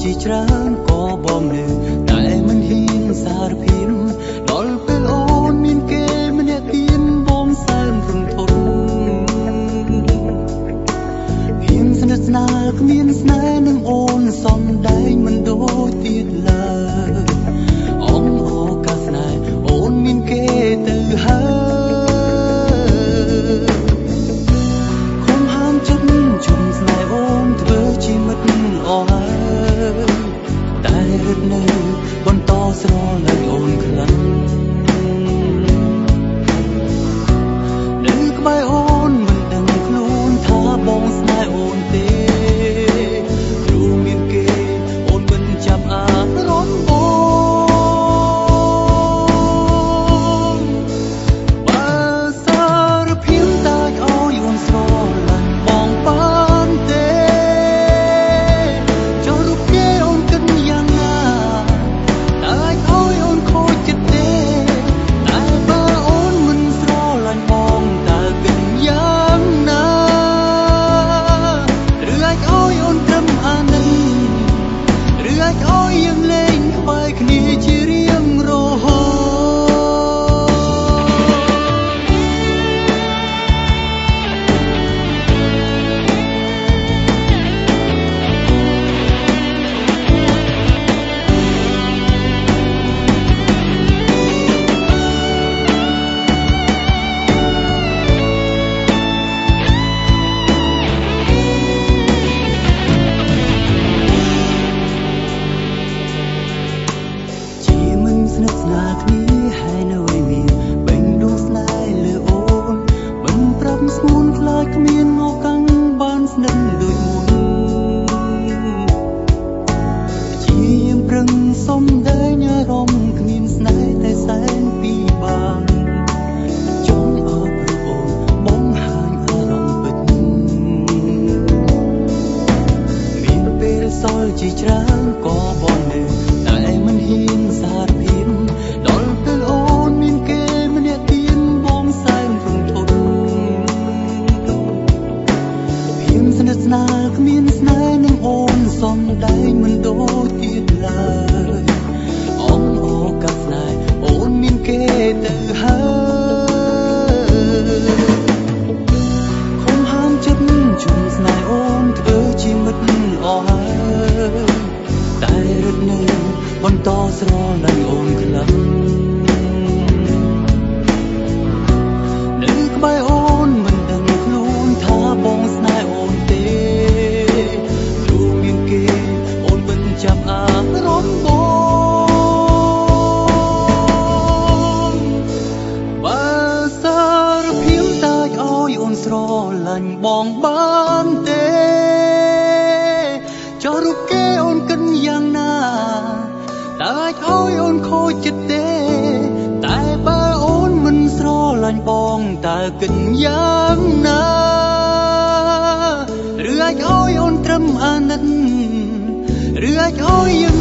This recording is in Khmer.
ជាច្រើនក៏បងនៅតែមិនហ៊ានសារភាពដល់ពេលអូនមានគេម្នាក់ទៀតបងសែនរំធនហ៊ានស្និទ្ធស្នាលគ្មានស្នេហ៍នឹងអូនសំដែងមិនដូចទៀតឡើយអងអូកាសស្នេហ៍អូនមានគេទៅហើយខំហាមចិត្តជុំស្នេហ៍អូនធ្វើជាមិត្តអស់ហើយតែរឹតនៅបន្តស្រលាញ់អូនខ្លាំងនៅក្បែរអូនមិនដឹងខ្លួនថាបងស្នេហ៍អូនទេព្រោះមានគេអូនមិនចាប់អារម្មណ៍បងបើសារភាពតាចឲ្យអូនស្រលាញ់បងបានទេចុះរូបគេអូនគិតយ៉ាងណាតែឲ្យអូនខូចចិត្តទេតែបើអូនមិនស្រលាញ់បងតើគិតយ៉ាងណាឬអាចឲ្យអូនត្រឹមអាណិតឬអាចឲ្យយើងលេងក្បែរគ្នាជារៀងរហូតស្និទ្ធស្នាលគ្នាហើយនៅឯមានបេញដួងស្នេហ៍លើអូនមិនប្រាប់ស្ងួនខ្លាចគ្មានឱកាសបានស្និទ្ធដូចមុនជាយាមប្រឹងសុំដែងអារម្មណ៍គ្មានស្នេហ៍តែសែនពីបានចង់អោបព្រោះអូនបងហាញអារម្មណ៍ពិតមានពេលសល់ជាច្រើនក៏បងនៅតែមិនហ៊ានសារភាពដល់ពេលអូនមានគេម្នាក់ទៀតបងសែនរំធនភាពស្និទ្ធស្នាលគ្មានស្នេហ៍នឹងអូនសំដែងមិនដូចទៀតឡើយអងអូកាសស្នេហ៍អូនមានគេទៅហើយខំហាមចិត្តជុំស្នេហ៍អូនធ្វើជាមិត្តអស់ហើយតែរត់នៅបន្តស្រលាញ់អូនខ្លាំងនៅក្បែរអូនមិនដឹងខ្លួនថាបងស្នេហ៍អូនទេព្រោះមានគេអូនមិនចាប់អារម្មណ៍បងបើសារភាពតាចឲ្យអូនស្រលាញ់បងបានទេចុះរូបគេអូនគិតយ៉ាងណាតើអាចឲ្យអូនខូចចិត្តទេតែបើអូនមិនស្រលាញ់បងតើគិតយ៉ាងណាឬអាចឲ្យអូនត្រឹមអាណិតឬអាចឲ្យយើង